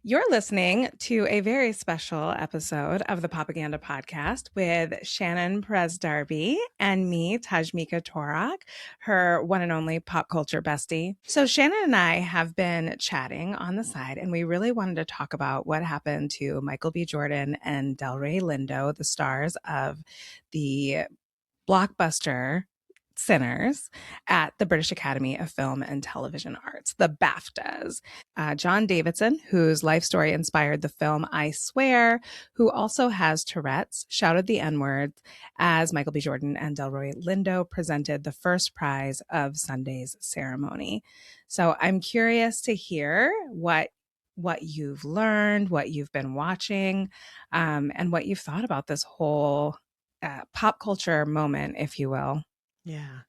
You're listening to a very special episode of the Popaganda Podcast with Shannon Perez-Darby and me, Tashmica Torok, her one and only pop culture bestie. So Shannon and I have been chatting on the side, and we really wanted to talk about what happened to Michael B. Jordan and Delroy Lindo, the stars of the blockbuster Sinners at the British Academy of Film and Television Arts, the BAFTAs. John Davidson, whose life story inspired the film I Swear, who also has Tourette's, shouted the N-words as Michael B. Jordan and Delroy Lindo presented the first prize of Sunday's ceremony. So I'm curious to hear what you've learned, what you've been watching, and what you've thought about this whole pop culture moment, if you will. Yeah.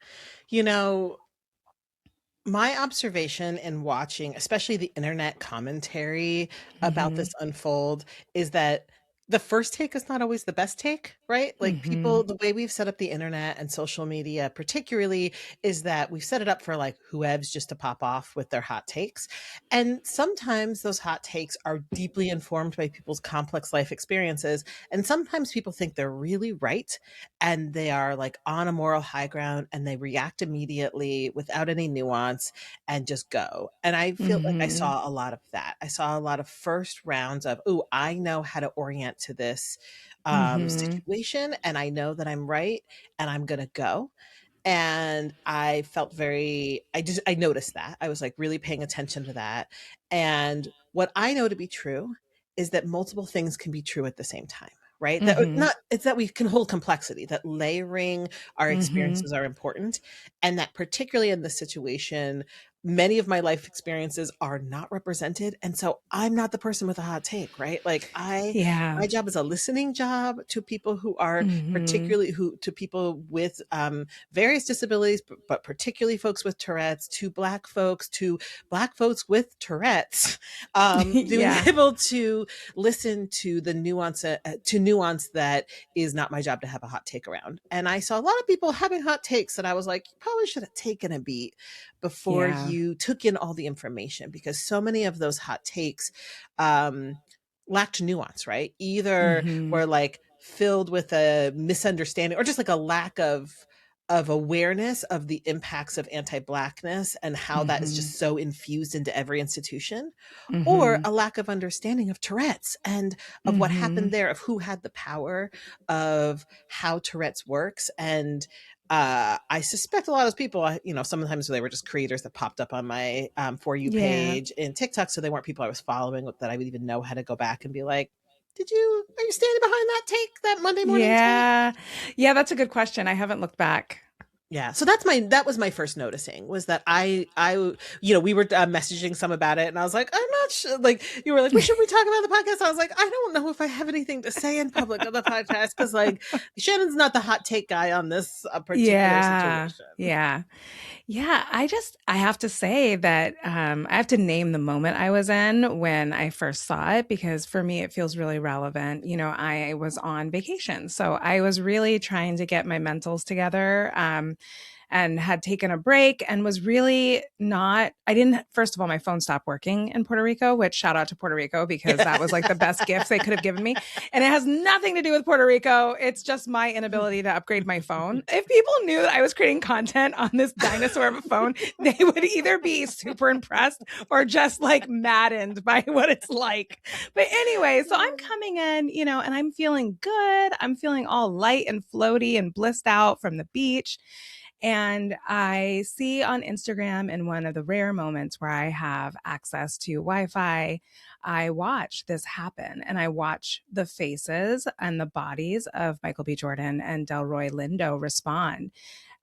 My observation in watching, especially the internet commentary about this unfold, is that the first take is not always the best take, right? Like people, the way we've set up the internet and social media particularly is that we've set it up for like whoever's just to pop off with their hot takes. And sometimes those hot takes are deeply informed by people's complex life experiences. And sometimes people think they're really right and they are like on a moral high ground and they react immediately without any nuance and just go. And I feel like I saw a lot of that. I saw a lot of first rounds of, oh, I know how to orient to this situation and I know that I'm right and I'm going to go. And I felt I noticed that. I was like really paying attention to that. And what I know to be true is that multiple things can be true at the same time. Right. It's that we can hold complexity, that layering our experiences are important. And that particularly in this situation, many of my life experiences are not represented. And so I'm not the person with a hot take, right? Like my job is a listening job to people who are to people with various disabilities, but particularly folks with Tourette's, to Black folks with Tourette's, being able to listen to the nuance, that is not my job to have a hot take around. And I saw a lot of people having hot takes that I was like, you probably should have taken a beat before you took in all the information, because so many of those hot takes lacked nuance, right? Either were like filled with a misunderstanding or just like a lack of awareness of the impacts of anti-Blackness and how that is just so infused into every institution, or a lack of understanding of Tourette's and of what happened there, of who had the power, of how Tourette's works. And I suspect a lot of people, sometimes they were just creators that popped up on my For You page in TikTok. So they weren't people I was following that I would even know how to go back and be like, are you standing behind that take, that Monday morning take? Yeah, that's a good question. I haven't looked back. Yeah. So that was my first noticing, was that we were messaging some about it and I was like, I'm not sure. Like you were like, should we talk about the podcast? I was like, I don't know if I have anything to say in public on the podcast. Cause like Shannon's not the hot take guy on this particular situation. Yeah. I have to say that I have to name the moment I was in when I first saw it, because for me, it feels really relevant. I was on vacation, so I was really trying to get my mentals together. And had taken a break and was really first of all, my phone stopped working in Puerto Rico, which shout out to Puerto Rico, because that was like the best gift they could have given me. And it has nothing to do with Puerto Rico. It's just my inability to upgrade my phone. If people knew that I was creating content on this dinosaur of a phone, they would either be super impressed or just like maddened by what it's like. But anyway, so I'm coming in, and I'm feeling good. I'm feeling all light and floaty and blissed out from the beach. And I see on Instagram, in one of the rare moments where I have access to Wi-Fi, I watch this happen, and I watch the faces and the bodies of Michael B. Jordan and Delroy Lindo respond.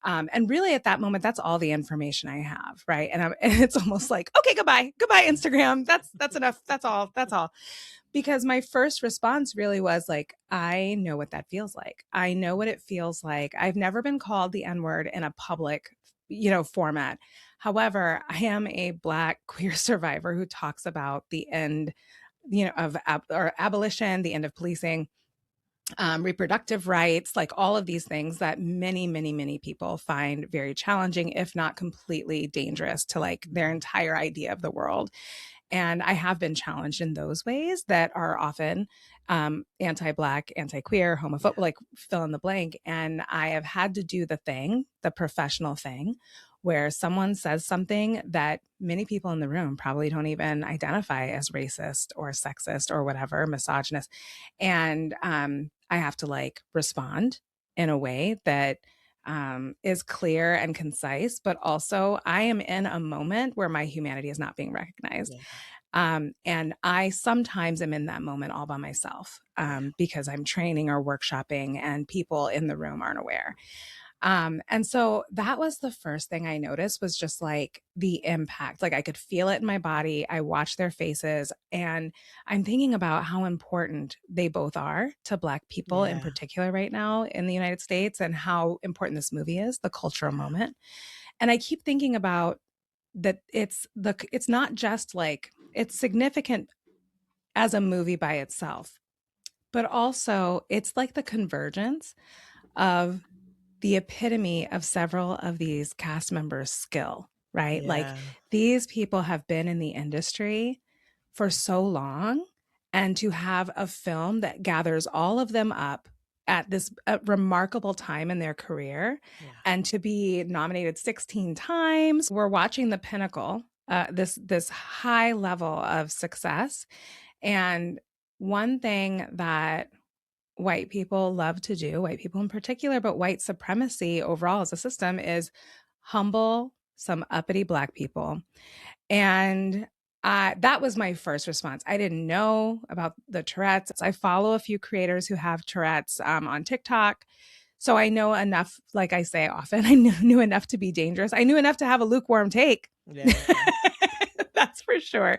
And really at that moment, that's all the information I have. Right. And it's almost like, okay, goodbye, Instagram. That's enough. That's all. Because my first response really was like, I know what that feels like. I know what it feels like. I've never been called the N-word in a public, format. However, I am a Black queer survivor who talks about the end, of abolition, the end of policing, reproductive rights, like all of these things that many, many, many people find very challenging, if not completely dangerous to like their entire idea of the world. And I have been challenged in those ways that are often anti-Black, anti-queer, Yeah. homophobic, like fill in the blank. And I have had to do the thing, the professional thing, where someone says something that many people in the room probably don't even identify as racist or sexist or whatever, misogynist. And I have to like respond in a way that is clear and concise, but also I am in a moment where my humanity is not being recognized. Yeah. And I sometimes am in that moment all by myself Yeah. because I'm training or workshopping and people in the room aren't aware. And so that was the first thing I noticed was just like the impact. Like I could feel it in my body. I watched their faces and I'm thinking about how important they both are to Black people in Yeah. particular right now in the United States and how important this movie is, the cultural Yeah. moment. And I keep thinking about that it's not just like it's significant as a movie by itself, but also it's like the convergence of the epitome of several of these cast members' skill, right? Like Yeah. these people have been in the industry for so long, and to have a film that gathers all of them up at this remarkable time in their career Yeah. and to be nominated 16 times, we're watching the pinnacle, this high level of success. And one thing that white people love to do, white people in particular, but white supremacy overall as a system is humble some uppity Black people. And that was my first response. I didn't know about the Tourette's. I follow a few creators who have Tourette's on TikTok. So I know enough, like I say often, I knew enough to be dangerous. I knew enough to have a lukewarm take. Yeah. That's for sure.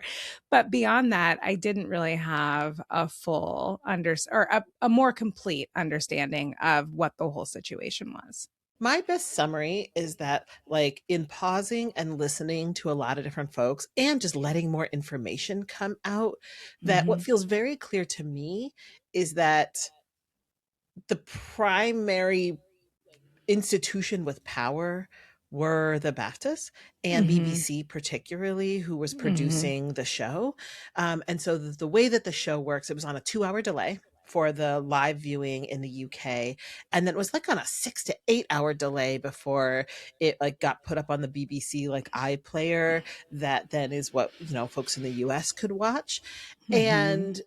But beyond that, I didn't really have a full or a more complete understanding of what the whole situation was. My best summary is that, like, in pausing and listening to a lot of different folks and just letting more information come out, that what Mm-hmm. feels very clear to me is that the primary institution with power were the BAFTAs and Mm-hmm. BBC, particularly, who was Mm-hmm. producing the show. And so the way that the show works, it was on a 2 hour delay for the live viewing in the UK. And then it was like on a 6 to 8 hour delay before it like got put up on the BBC like iPlayer. That then is what, folks in the US could watch. Mm-hmm. And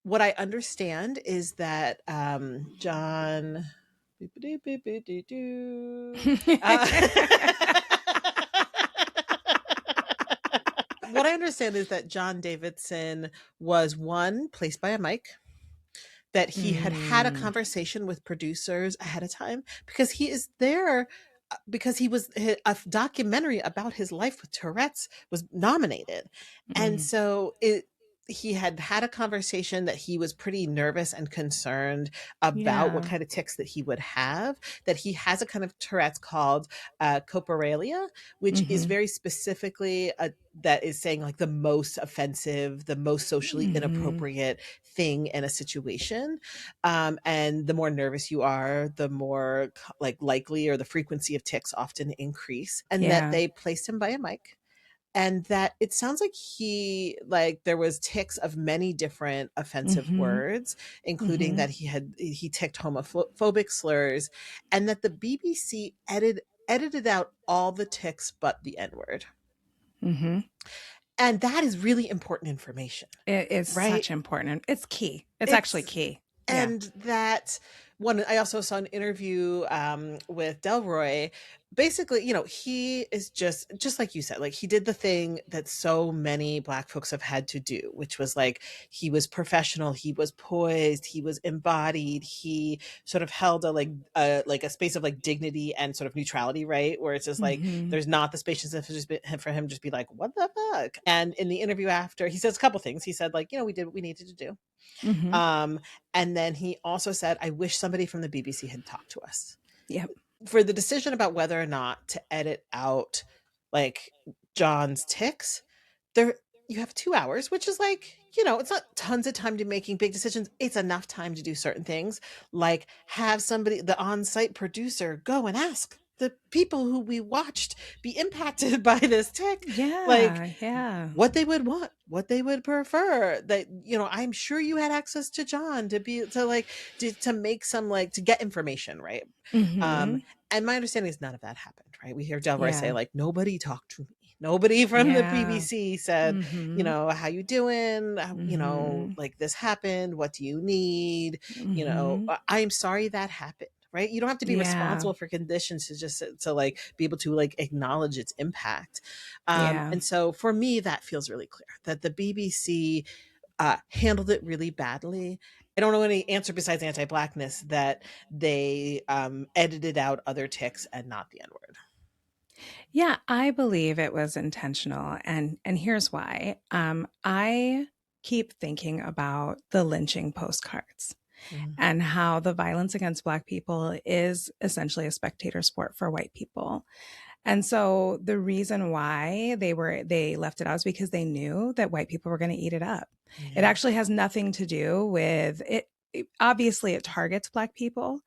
what I understand is that John. Uh, what I understand is that John Davidson was one placed by a mic, that he had had a Mm. conversation with producers ahead of time because he is there because he was a documentary about his life with Tourette's was nominated. And Mm. so he had had a conversation that he was pretty nervous and concerned about what Yeah. kind of tics that he would have, that he has a kind of Tourette's called coprolalia, which is Mm-hmm. very specifically that is saying like the most offensive, the most socially Mm-hmm. inappropriate thing in a situation. And the more nervous you are, the more like likely or the frequency of tics often increase. And that Yeah. they placed him by a mic, and that it sounds like there was tics of many different offensive Mm-hmm. words, including Mm-hmm. that he ticked homophobic slurs, and that the BBC edited out all the tics but the N-word. Mm-hmm. And that is really important information, It is right? such important. It's key. It's actually It's key. Yeah. and that one, I also saw an interview with Delroy. Basically, he is just like you said, like he did the thing that so many Black folks have had to do, which was like he was professional, he was poised, he was embodied, he sort of held a space of like dignity and sort of neutrality, right? Where it's just like Mm-hmm. there's not the space for him just be like, what the fuck? And in the interview after, he says a couple things. He said like, we did what we needed to do. Mm-hmm. Um, and then he also said, I wish somebody from the BBC had talked to us. Yep. For the decision about whether or not to edit out like John's tics, there you have 2 hours, which is like, it's not tons of time to making big decisions. It's enough time to do certain things, like have somebody, the on-site producer, go and ask the people who we watched be impacted by this tick, like Yeah, yeah. what they would want, what they would prefer. That, you know, I'm sure you had access to John to be to like to make some like to get information, right? Um, Mhm. and my understanding is none of that happened, right? We hear Delroy say, Yeah. like, nobody talked to me. Nobody from the Yeah. BBC said, you Mhm. know, how you doing? You know, Mhm. like this happened. What do you need? You know, Mhm. I'm sorry that happened. Right. You don't have to be Yeah. responsible for conditions to just to like be able to like acknowledge its impact. Yeah. And so for me, that feels really clear that the BBC handled it really badly. I don't know any answer besides anti-Blackness that they edited out other ticks and not the N word. Yeah, I believe it was intentional, and here's why. I keep thinking about the lynching postcards Mhm. and how the violence against Black people is essentially a spectator sport for white people. And so the reason why they left it out is because they knew that white people were going to eat it up. It Yeah. actually has nothing to do with it. Obviously, it targets Black people,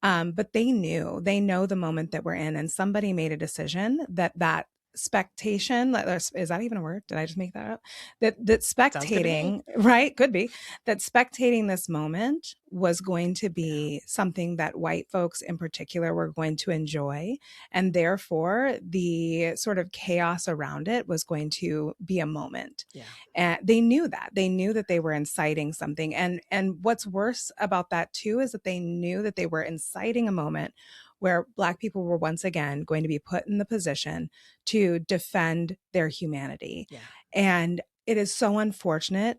but they know the moment that we're in, and somebody made a decision that spectation, is that even a word? Did I just make that up? That Sounds good to me. spectating, right? Could be that spectating this moment was going to be something that white folks in particular were going to enjoy. And therefore, the sort of chaos around it was going to be a moment. Yeah. And they knew that. They knew that they were inciting something. And what's worse about that too is that they knew that they were inciting a moment where Black people were once again going to be put in the position to defend their humanity. Yeah. And it is so unfortunate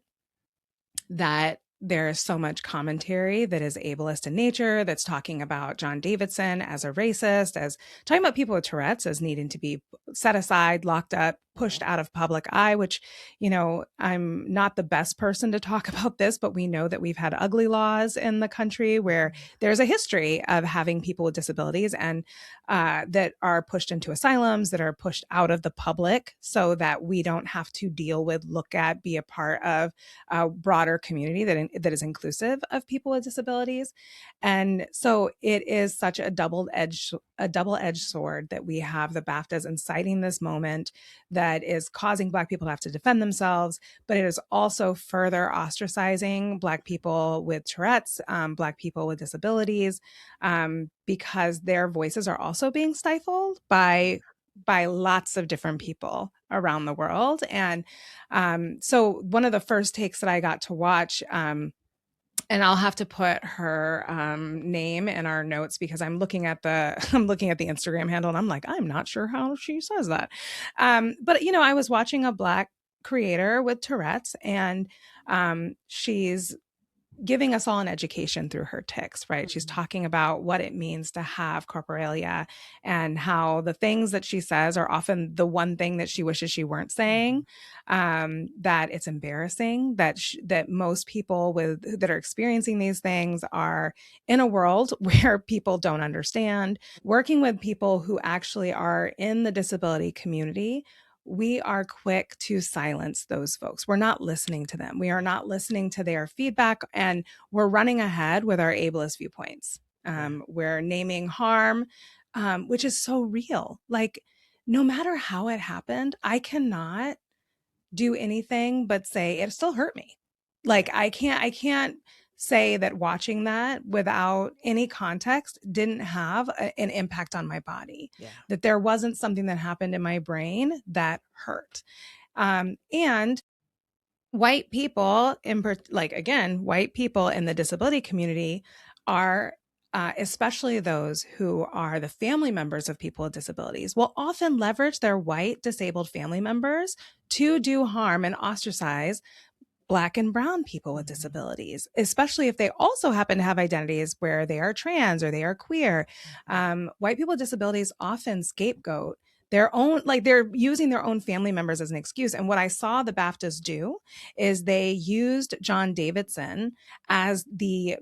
that there is so much commentary that is ableist in nature, that's talking about John Davidson as a racist, as talking about people with Tourette's as needing to be set aside, locked up, Mhm. pushed out of public eye, which, you know, I'm not the best person to talk about this, but we know that we've had ugly laws in the country where Mhm. there's a history of having people with disabilities and that are pushed into asylums, that are pushed out of the public so that we don't have to deal with, look at, be a part of a broader community that is inclusive of people with disabilities. And so it is such a double-edged sword that we have the BAFTAs inciting this moment that is causing Black people to have to defend themselves, but it is also further ostracizing Black people with Tourette's, Black people with disabilities, because their voices are also being stifled by lots of different people around the world. And so one of the first takes that I got to watch, and I'll have to put her name in our notes because I'm looking at the I'm looking at the Instagram handle and I'm like, I'm not sure how she says that. But you know, I was watching a Black creator with Tourette's, and she's giving us all an education through her tics, right? She's Mhm. talking about what it means to have coprolalia and how the things that she says are often the one thing that she wishes she weren't saying. Mhm. That it's embarrassing that most people that are experiencing these things are in a world where people don't understand. Working with people who actually are in the disability community, we are quick to silence those folks. We're not listening to them. We are not listening to their feedback, and we're running ahead with our ableist viewpoints. Yeah. We're naming harm, which is so real. Like, no matter how it happened, I cannot do anything but say it still hurt me. Like, Yeah. I can't say that watching that without any context didn't have an impact on my body, Yeah. that there wasn't something that happened in my brain that hurt. And white people like, again, white people in the disability community are especially those who are the family members of people with disabilities, will often leverage their white disabled family members to do harm and ostracize Black and brown people with Mhm. disabilities, especially if they also happen to have identities where they are trans or they are queer. Mhm. White people with disabilities often scapegoat their own, like they're using their own family members as an excuse. And what I saw the BAFTAs do is they used John Davidson as the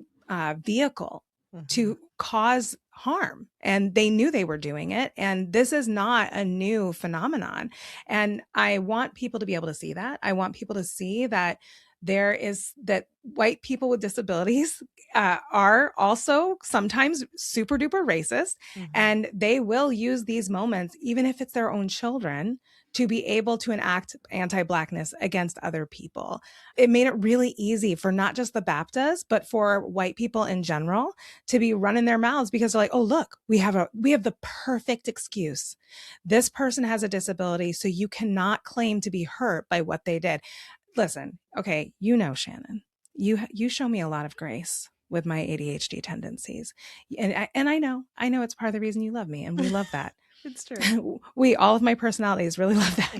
vehicle Mhm. to cause harm. And they knew they were doing it. And this is not a new phenomenon. And I want people to be able to see that. I want people to see that there is that white people with disabilities are also sometimes super duper racist, Mhm. and they will use these moments, even if it's their own children, to be able to enact anti-Blackness against other people. It made it really easy for not just the BAFTAs, but for white people in general to be running their mouths because they're like, oh, look, we have the perfect excuse. This person has a disability, so you cannot claim to be hurt by what they did. Listen, okay, Shannon, you show me a lot of grace with my ADHD tendencies, and I know it's part of the reason you love me, and we love that. It's true. We all of my personalities really love that.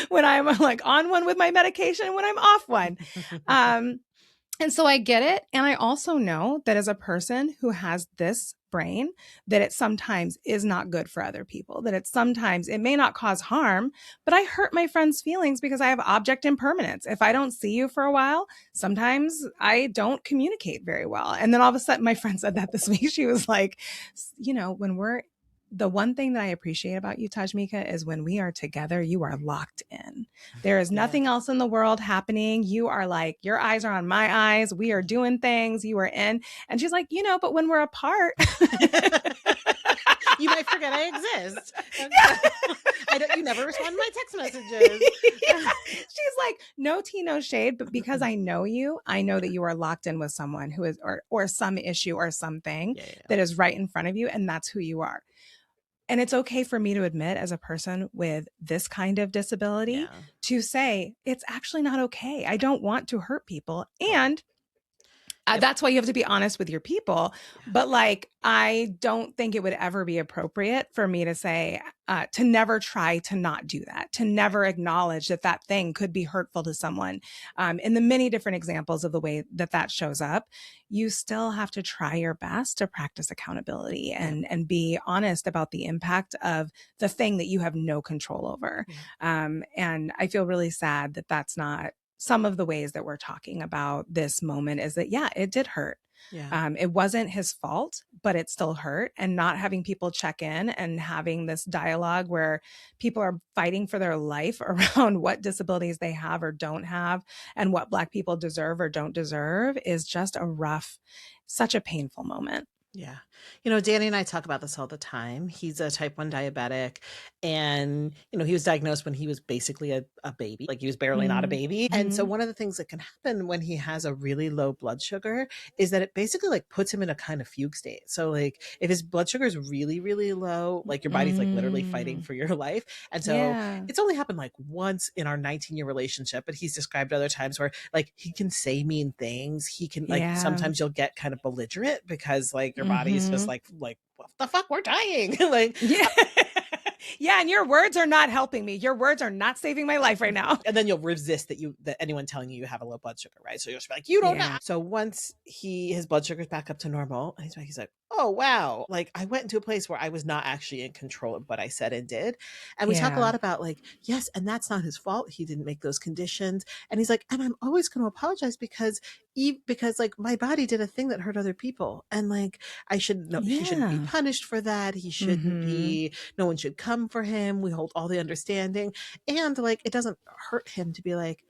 When I'm like on one with my medication, when I'm off one. And so I get it. And I also know that as a person who has this brain, that it sometimes is not good for other people, that it may not cause harm, but I hurt my friend's feelings because I have object impermanence. If I don't see you for a while, sometimes I don't communicate very well. And then all of a sudden, my friend said that this week. She was like, the one thing that I appreciate about you, Tashmica, is when we are together, you are locked in. There is nothing else in the world happening. You are like, your eyes are on my eyes. We are doing things. You are in. And she's like, but when we're apart, you might forget I exist. You never respond to my text messages. Yeah. She's like, no tea, no shade. But because I know you, I know that you are locked in with someone who is, or some issue or something that is right in front of you. And that's who you are. And it's okay for me to admit, as a person with this kind of disability, to say it's actually not okay. I don't want to hurt people. And that's why you have to be honest with your people. But like, I don't think it would ever be appropriate for me to say, to never try to not do that, to never acknowledge that that thing could be hurtful to someone. In the many different examples of the way that that shows up, you still have to try your best to practice accountability and be honest about the impact of the thing that you have no control over. And I feel really sad that that's not some of the ways that we're talking about this moment. Is that, it did hurt. It wasn't his fault, but it still hurt. And not having people check in and having this dialogue where people are fighting for their life around what disabilities they have or don't have and what Black people deserve or don't deserve is just such a painful moment. Yeah. Danny and I talk about this all the time. He's a type 1 diabetic, and, he was diagnosed when he was basically a baby, like he was barely not a baby. And so one of the things that can happen when he has a really low blood sugar is that it basically like puts him in a kind of fugue state. So like if his blood sugar is really, really low, like your body's like literally fighting for your life. And so it's only happened like once in our 19-year relationship, but he's described other times where like he can say mean things. He can like, sometimes you'll get kind of belligerent because like your body's just like, what the fuck? We're dying. Like, yeah, and your words are not helping me. Your words are not saving my life right now. And then you'll resist that anyone telling you have a low blood sugar, right? So you'll just be like, you don't know. So once his blood sugar's back up to normal, and he's like, oh wow, like I went into a place where I was not actually in control of what I said and did. And we talk a lot about like, yes, and that's not his fault. He didn't make those conditions. And he's like, and I'm always going to apologize because like my body did a thing that hurt other people, and like he shouldn't be punished for that. He shouldn't be. No one should come for him. We hold all the understanding, and like it doesn't hurt him to be like,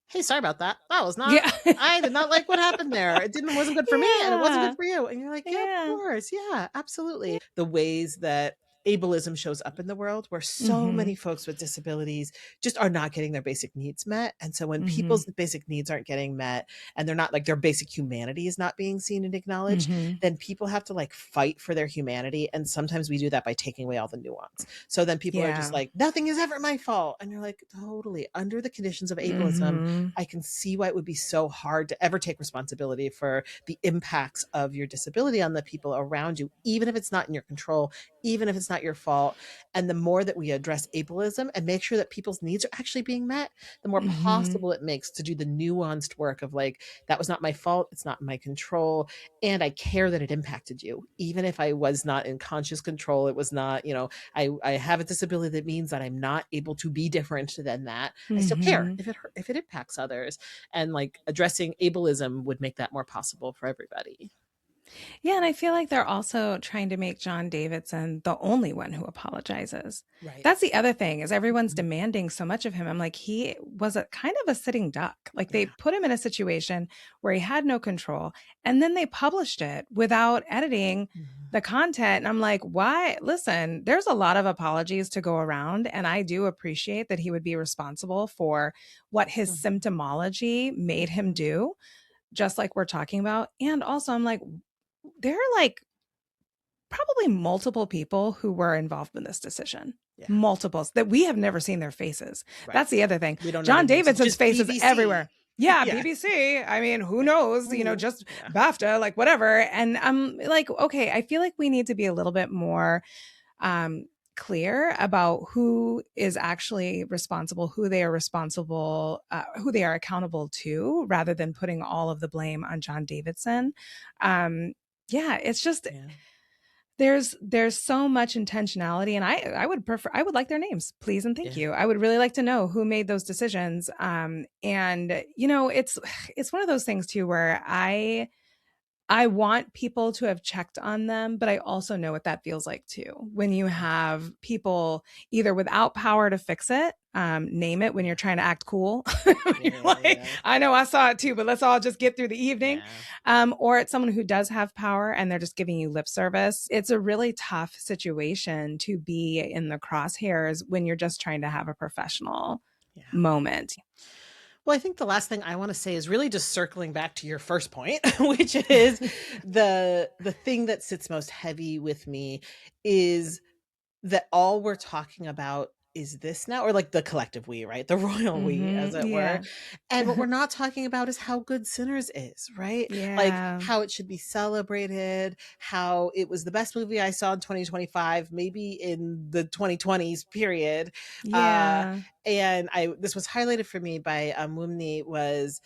hey, sorry about that. That was not. I did not like what happened there. It wasn't good for me, and it wasn't good for you. And you're like, yeah, of course, yeah, absolutely. The ways that ableism shows up in the world, where so many folks with disabilities just are not getting their basic needs met. And so when people's basic needs aren't getting met, and they're not like, their basic humanity is not being seen and acknowledged, then people have to like fight for their humanity. And sometimes we do that by taking away all the nuance. So then people are just like, nothing is ever my fault. And you're like, totally, under the conditions of ableism, I can see why it would be so hard to ever take responsibility for the impacts of your disability on the people around you, even if it's not in your control, even if it's not your fault. And the more that we address ableism and make sure that people's needs are actually being met, the more possible it makes to do the nuanced work of like, that was not my fault, it's not in my control, and I care that it impacted you. Even if I was not in conscious control, it was not, I have a disability that means that I'm not able to be different than that. I still care if it impacts others. And like addressing ableism would make that more possible for everybody. Yeah, and I feel like they're also trying to make John Davidson the only one who apologizes. Right. That's the other thing is everyone's Mhm. demanding so much of him. I'm like, he was a kind of a sitting duck. Like they Yeah. put him in a situation where he had no control, and then they published it without editing Mhm. the content. And I'm like, why? Listen, there's a lot of apologies to go around, and I do appreciate that he would be responsible for what his Mhm. symptomology made him Mhm. do, just like we're talking about. And also, I'm like, there are like probably multiple people who were involved in this decision. Yeah. Multiples that we have never seen their faces. Right. That's the other thing. We don't know their John names. It's Davidson's just face is BBC. everywhere. Yeah, Yeah. BBC. I mean, who knows? Ooh. Just Yeah. BAFTA, like whatever. And I'm like, okay, I feel like we need to be a little bit more um, clear about who is actually responsible, who they are responsible, who they are accountable to, rather than putting all of the blame on John Davidson. Yeah, it's just Yeah. there's so much intentionality, and I would like their names, please and thank Yeah. you. I would really like to know who made those decisions. And it's one of those things too where I want people to have checked on them, but I also know what that feels like too. When you have people either without power to fix it, name it when you're trying to act cool. You're like, Yeah. I know I saw it too, but let's all just get through the evening. Yeah. Or it's someone who does have power and they're just giving you lip service. It's a really tough situation to be in the crosshairs when you're just trying to have a professional Yeah. moment. Well, I think the last thing I want to say is really just circling back to your first point, which is the thing that sits most heavy with me is that all we're talking about is this now, or like the collective we, right? The royal we, as it were. Yeah. And what we're not talking about is how good Sinners is, right? Like Yeah. how it should be celebrated, how it was the best movie I saw in 2025, maybe in the 2020s period. Uh, Yeah. and this was highlighted for me by Mumni was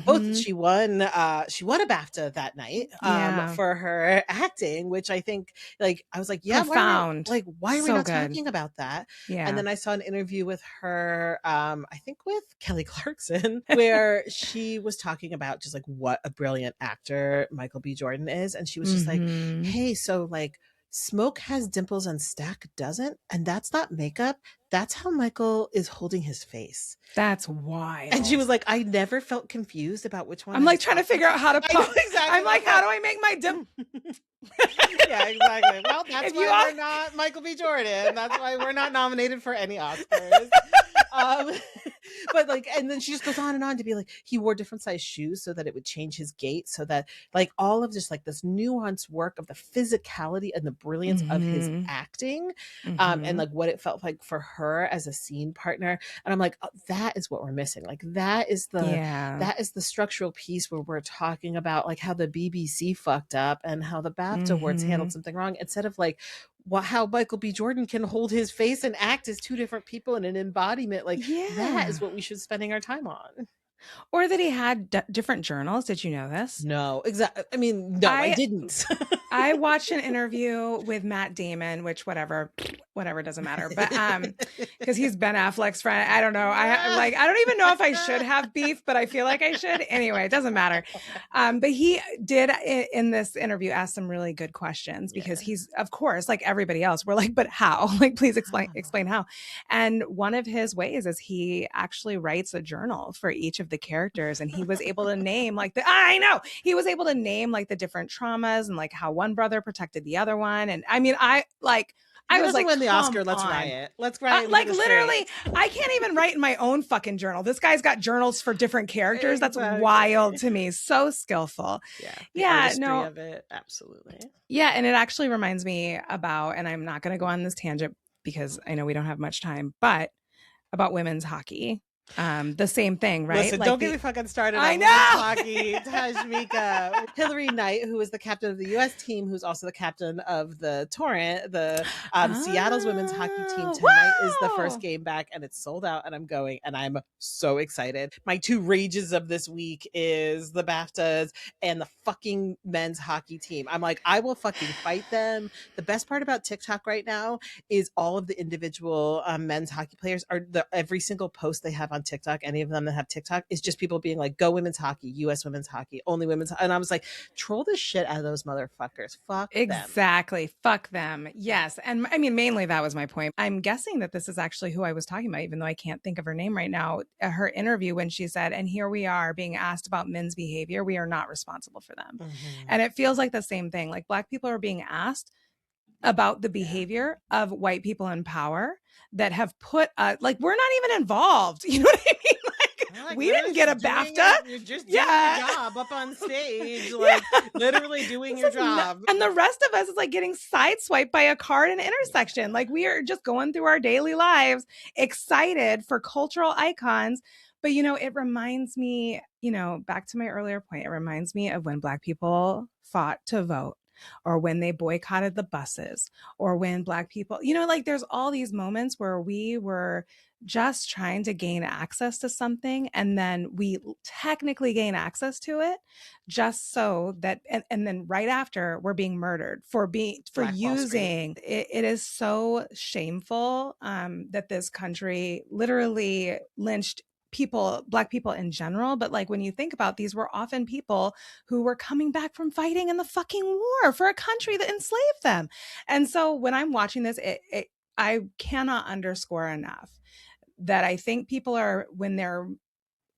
both Mm-hmm. she won a BAFTA that night Yeah. for her acting, which I think like I was like, yeah, Profound. why are we So not good. talking about that? And Yeah. then I saw an interview with her, I think with Kelly Clarkson, where she was talking about just like what a brilliant actor Michael B. Jordan is. And she was just like, Mm-hmm. hey, so like Smoke has dimples and Stack doesn't, and that's not makeup. That's how Michael is holding his face. That's And she wild. was like, I never felt confused about which one I'm I like was trying to talking figure out how to I know pop. exactly. I'm like, how do I make my dip? Yeah, exactly. Well, that's If you why all- we're not Michael B. Jordan. That's why we're not nominated for any Oscars. Um, but like, and then she just goes on and on to be like, he wore different size shoes so that it would change his gait, so that like all of just like this nuanced work of the physicality and the brilliance of his Mm-hmm. acting, and Mm-hmm. like what it felt like for her as a scene partner. And I'm like, oh, that is what we're missing. Like Yeah. that is the structural piece where we're talking about like how the BBC fucked up and how the BAFTA awards Mm-hmm. handled something wrong, instead of like how Michael B. Jordan can hold his face and act as two different people in an embodiment. Like that Yeah. is what we should be spending our time on. Or that he had different journals. Did you know this? No, exactly. I mean, no, I I didn't. I watched an interview with Matt Damon, which whatever doesn't matter, but because he's Ben Affleck's friend. I don't know. I don't even know if I should have beef, but I feel like I should. Anyway, it doesn't matter. But he did in this interview ask some really good questions because Yeah. he's, of course, like everybody else. We're like, but how? Like, please explain how. And one of his ways is he actually writes a journal for each of the characters, and he was able to name like he was able to name like the different traumas and like how one brother protected the other one. And I mean, I He was doesn't like, win the come Oscar. Let's on. riot. Let's riot. Like literally, I can't even write in my own fucking journal. This guy's got journals for different characters. That's Exactly. wild to me. So skillful. Yeah. The Yeah, artistry no. of it. Absolutely. Yeah, and it actually reminds me about, and I'm not going to go on this tangent because I know we don't have much time, but about women's hockey. The same thing, right? Listen, like don't get me fucking started I on know! hockey. Tashmica. Hillary Knight, who is the captain of the U.S. team, who's also the captain of the Torrent, the Seattle's women's hockey team. Tonight is the first game back, and it's sold out, and I'm going, and I'm so excited. My two rages of this week is the BAFTAs and the fucking men's hockey team. I'm like, I will fucking fight them. The best part about TikTok right now is all of the individual men's hockey players every single post they have on TikTok, any of them that have TikTok, is just people being like, go women's hockey, US women's hockey, only women's. And I was like, troll the shit out of those motherfuckers. Fuck them. Exactly. Fuck them. Yes. And I mean, mainly that was my point. I'm guessing that this is actually who I was talking about, even though I can't think of her name right now. Her interview when she said, and here we are being asked about men's behavior. We are not responsible for them. And it feels like the same thing. Like Black people are being asked about the behavior of white people in power that have put, like, we're not even involved. You know what I mean? Like, we didn't get a BAFTA. You're just doing your job up on stage, like literally doing your job. And the rest of us is like getting sideswiped by a car at an intersection. Like we are just going through our daily lives, excited for cultural icons. But, you know, it reminds me, you know, back to my earlier point, it reminds me of when Black people fought to vote, or when they boycotted the buses, or when Black people, you know, like there's all these moments where we were just trying to gain access to something, and then we technically gain access to it just so that, and then right after we're being murdered for using it. It is so shameful that this country literally lynched people, Black people in general. But like when you think about, these were often people who were coming back from fighting in the fucking war for a country that enslaved them. And so when I'm watching this, I cannot underscore enough that I think people are, when they're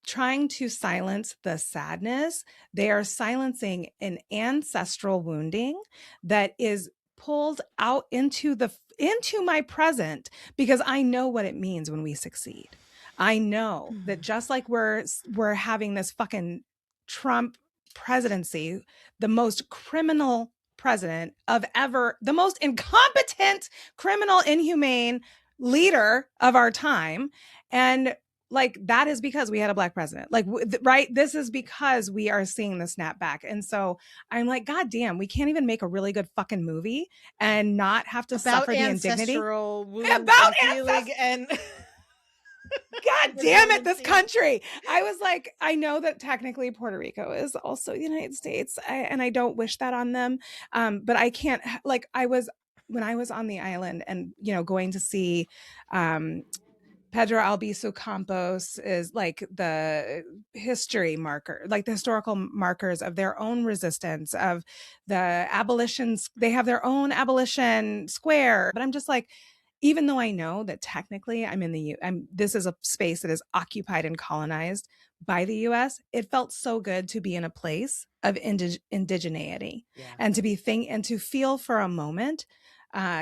trying to silence the sadness, they are silencing an ancestral wounding that is pulled out into my present, because I know what it means when we succeed. I know that just like we're having this fucking Trump presidency, the most criminal president of ever, the most incompetent, criminal, inhumane leader of our time. And like, that is because we had a Black president. Like, right? This is because we are seeing the snapback. And so I'm like, God damn, we can't even make a really good fucking movie and not have to suffer the indignity. About ancestral and God damn it, this country. I was like, I know that technically Puerto Rico is also the United States, and I don't wish that on them. But I can't, like, when I was on the island and, you know, going to see Pedro Albizu Campos is like the history marker, like the historical markers of their own resistance, of the abolitions. They have their own abolition square. But I'm just like, even though I know that technically this is a space that is occupied and colonized by the US, it felt so good to be in a place of indigeneity, and to feel for a moment,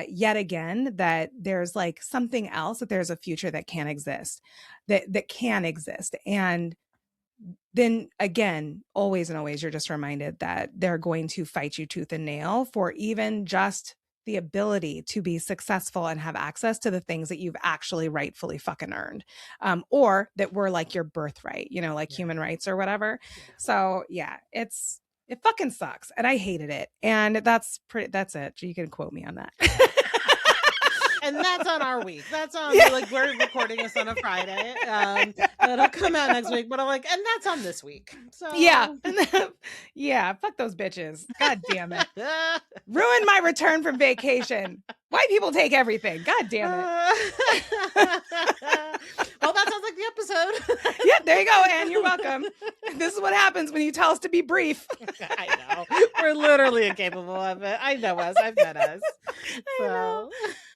yet again, that there's like something else, that there's a future that can exist, that can exist. And then again, always and always, you're just reminded that they're going to fight you tooth and nail for even just the ability to be successful and have access to the things that you've actually rightfully fucking earned, or that were like your birthright, you know, like human rights or whatever. So yeah, it fucking sucks, and I hated it. And that's it. You can quote me on that. And that's on our week. That's on, like, we're recording this on a Friday. It'll come out next week, but I'm like, and that's on this week. So yeah. Yeah, fuck those bitches. God damn it. Ruined my return from vacation. White people take everything. God damn it. Well, that sounds like the episode. Yeah, there you go, Anne. You're welcome. This is what happens when you tell us to be brief. I know. We're literally incapable of it. I know us. I've met us. So.